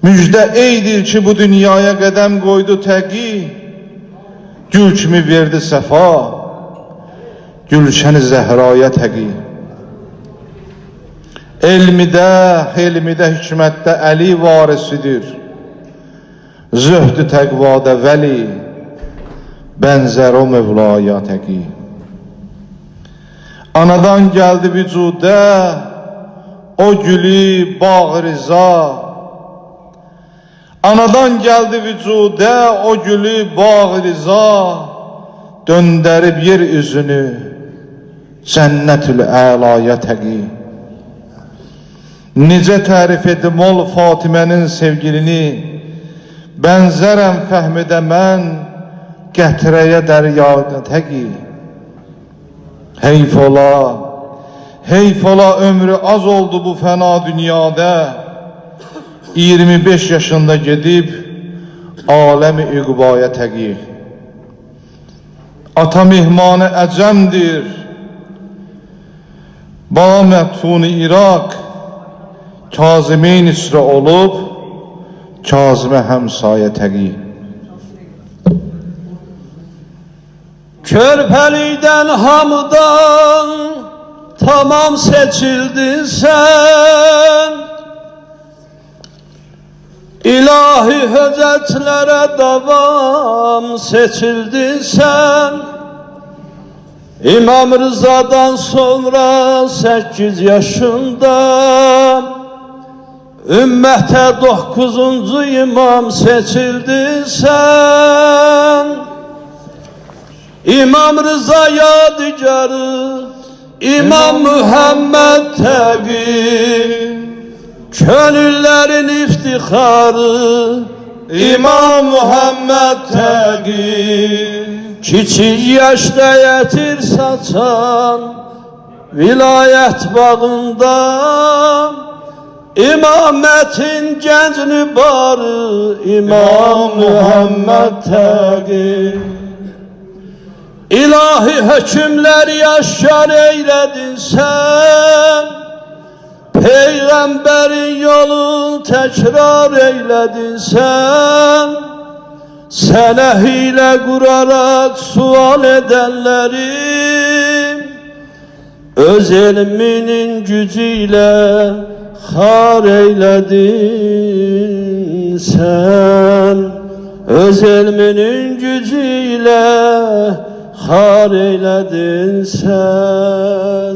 Müjde eydir ki bu dünyaya qədəm qoydu təqi, gül kimi verdi səfa, gülşəni Zəhraya təqi. Elmidə, helmidə, hikmətdə Əli varisidir, zöhdü təqvada vəli, bənzər o Mevlaya təqi. Anadan gəldi vücudə, o gülü bağ rıza. Anadan gəldi vücudə, o gülü bağ rıza, döndərib yer üzünü cənnətül əlaya təqi. Necə tərif edim ol Fatimənin sevgilini, bənzərəm fəhmidə mən qətrəyə dəryada təqi. Heyf ola ömrü az oldu bu fəna dünyada, 25 yaşında gedib aləmi üqbaya təqi. Ata mehmanı əcəmdir, ba məftuni İraq, Kazımeyn isra olub, Kazımə həmsayə təqi. Körpəlikdən hamıdan tamam seçildin sen, İlahi höcətlərə davam seçildin sen. İmam Rıza'dan sonra 8 yaşında, ümmətə 9-cu imam seçildin sen. İmam Rıza yadigarı, İmam Muhammed təqi, könüllərin iftixarı, İmam Muhammed təqi. Kiçik yaşda yetir saçan, vilayət bağında, İmamətin gənc nübarı, İmam Muhammed təqi. İlahi hökümləri yaşar eyledin sen, Peygamberin yolun tekrar eyledin sen. Sənə hilə qurarak sual edenlerim, öz elminin gücüyle xar eyledin sen. Öz elminin gücüyle xar eyledin sen.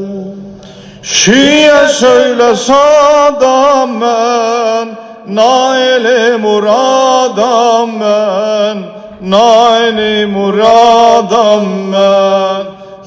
Şiye söyle sadam mən, naili muradam mən, naili muradam mən.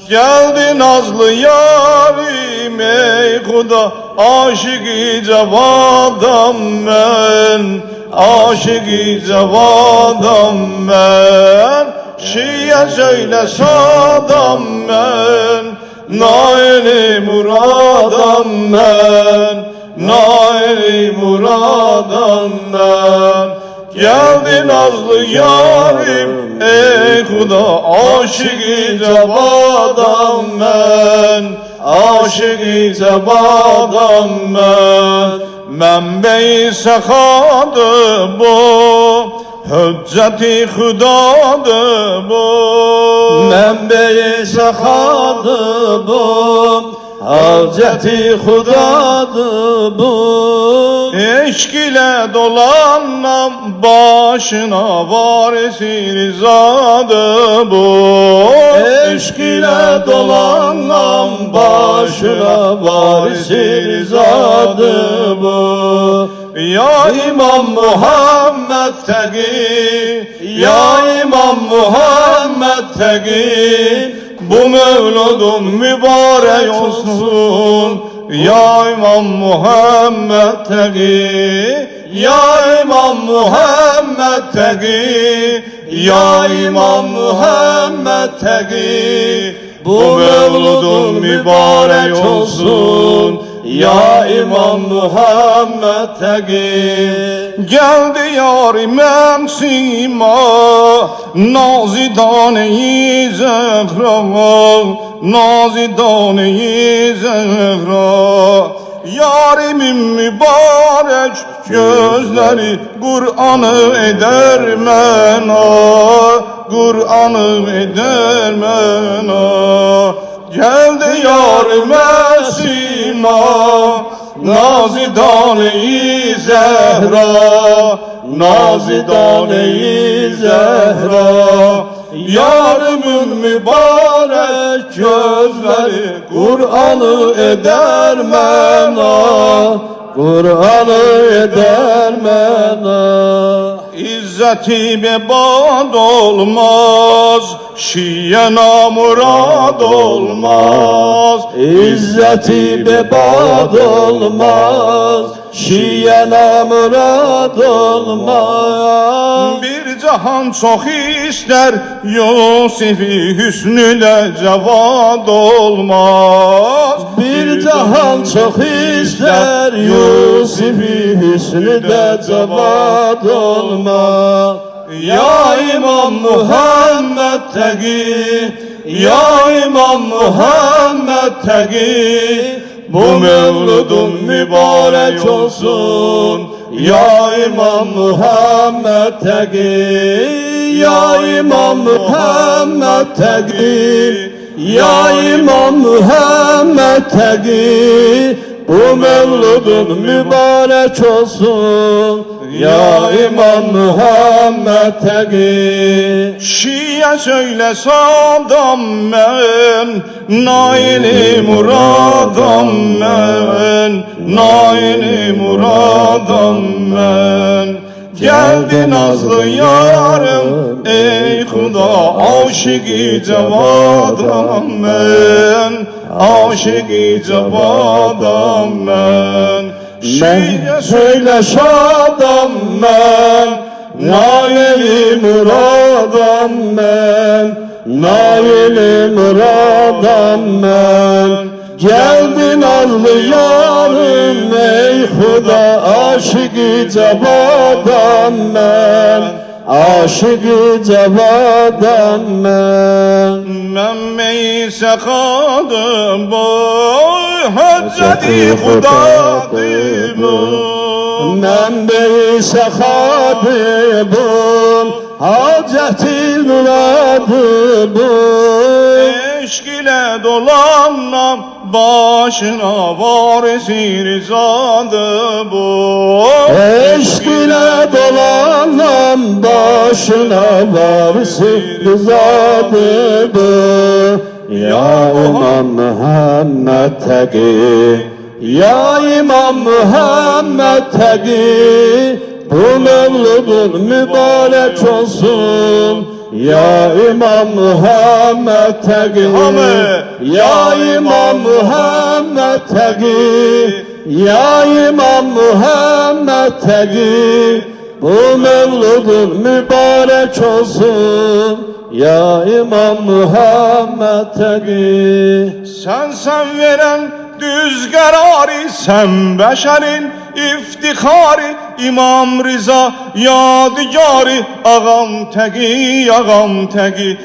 Geldi nazlı yarim ey Xuda, aşık-ı cevadam mən, aşık-ı cevadam mən. Şiye söyle sadam mən, naili muradam mən, naili muradam mən. Geldi nazlı yarim ey Xuda, aşık-ı cevadam mən, aşık-ı cevadam mən. Mənbə-i səxadır bu, hüccət-i xudadır bu. Mənbə-i səxadır bu, hüccət-i xudadır bu. Eşq ilə dolanam başına varisi rizadır bu. Eşq ilə dolanam başına varisi rizadır bu. Ya İmam Muhammed təqi, ya İmam Muhammed təqi, bu mevludun mübarek olsun. Ya İmam Muhammed təqi, ya İmam Muhammed təqi, ya İmam Muhammed təqi, bu mevludun mübarek olsun. Ya İmam Muhammed təqi. Geldi yarim sima, nazidane-i Zehra, nazidane-i Zehra. Yarimin mübarek gözleri Kur'an'ı eder mena, Kur'an'ı eder mena. Geldi yarime sima, nazidane-i Zehra, nazidane-i Zehra. Yarımın mübarek gözleri Kur'an'ı eder mena, Kur'an'ı eder mena. İzzeti bebad olmaz, Şiye namurad olmaz. İzzeti bebad olmaz, Şiye namurad olmaz. Bir cahan çok ister, Yusuf-i hüsnüyle cevad olmaz. Bir cahan çok ister, Yusuf-i hüsnüde cevad olmaz. Ya İmam Muhammed Tegi, Ya İmam Muhammed Tegi, bu mevludun mübarek olsun. Ya İmam Muhammed Tegi, Ya İmam Muhammed Tegi, Ya İmam Muhammed Tegi, bu mevludun mübarek olsun. Ya İmam Muhammed Tegi. Şiye söyle sadam ben, naili muradam ben, naili muradam ben. Geldi nazlı yarım, ey Huda, aşık-ı cevadam ben, aşık-ı cevadam ben. Şiye söyle şadam ben, nail-i muradam ben, nail-i muradam ben. Geldi nazlı yarım, ey Huda, aşık-ı cevadam ben, aşık-ı cevadam ben. Ben meyse kadım boy, Haceti Hudadım. Ben meyse kadım, Haceti Hudadım. Eşk ile dolanam, başına varisi rizadı bu. Eşk ile dolanam, başına varisi rizadı bu. Ya İmam Muhammed Tegi, Ya İmam Muhammed Tegi, bu mevludun mübarek olsun. Ya İmam Muhammed Tegi, Ya İmam Muhammed Tegi, Ya İmam Muhammed Tegi, bu mevludun mübarek olsun. Ya İmam Muhammed Tegi. Sen veren düz kararı, sen beşerin iftiharı. İmam Rıza yadigarı, ağam Tegi, ağam Tegi.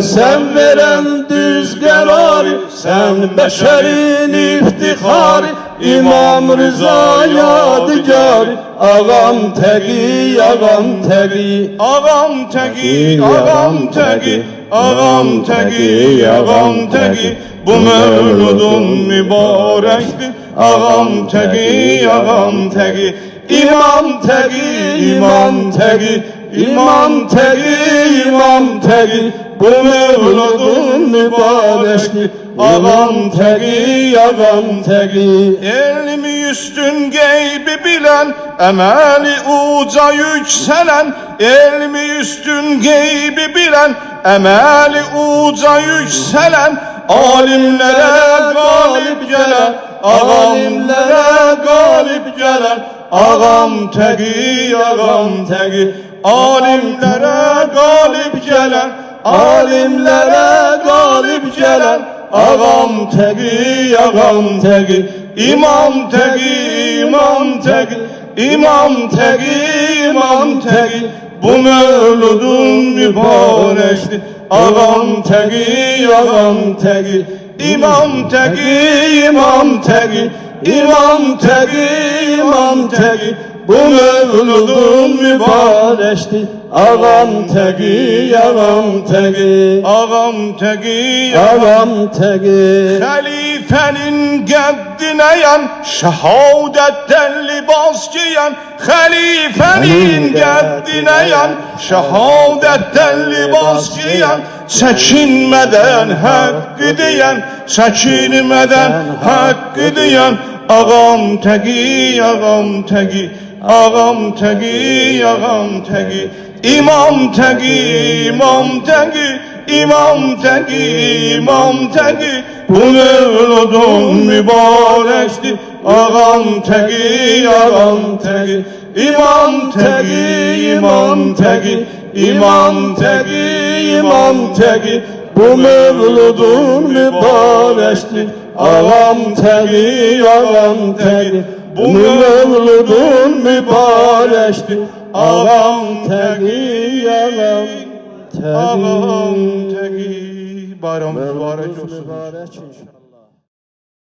Sen veren düz kararı, sen beşerin iftiharı. İmam Rıza yadigarı, ağam Tegi, ağam Tegi. Ağam Tegi, ağam Tegi, ağam Tegi, ağam Tegi. Bu mevludun mübarektir. Ağam Tegi, ağam Tegi. İmam Tegi, İmam Tegi, İmam Tegi, İmam Tegi. Bu mevludun mübarektir. Ağam Tegi, ağam Tegi. Elmi üstün geybi bilen, emeli uca yükselen. Elmi üstün geybi bilen, emeli uca yükselen. Alimlere galip gelen, alimlere galip gelen. Ağam Tegi, ağam Tegi. Alimlere galip gelen, alimlere galip gelen. Ağam Tegi, ağam Tegi. İmam Tegi, İmam Tegi. İmam Tegi, İmam Tegi. Bu mevludun mübarektir. Ağam Tegi, ağam Tegi. İmam Tegi, İmam Tegi. İmam Tegi, İmam Tegi. bu mevludun mübarektir. Ağam tegi, ağam tegi, Ağam tegi, ağam tegi. Halifenin qəddinə yan, şəhadətdən libas giyen. Halifenin qəddinə yan, şəhadətdən libas giyen. Çəkinmədən haqqı deyən, çəkinmədən haqqı deyən. Ağam tegi, ağam tegi, ağam tegi, ağam tegi. İmam tegi, imam tegi, imam tegi, imam tegi. Bu mevludun mübarektir. Ağam tegi, ağam tegi, imam tegi, imam tegi, imam tegi, imam tegi. Bu mevludun mübarektir. Ağam tegi, ağam tegi, bu mevludun mübarektir. Ağam tegi, ağam tegi, ağam tegi. Bayramınız mübarek olsun. Mübarek inşallah.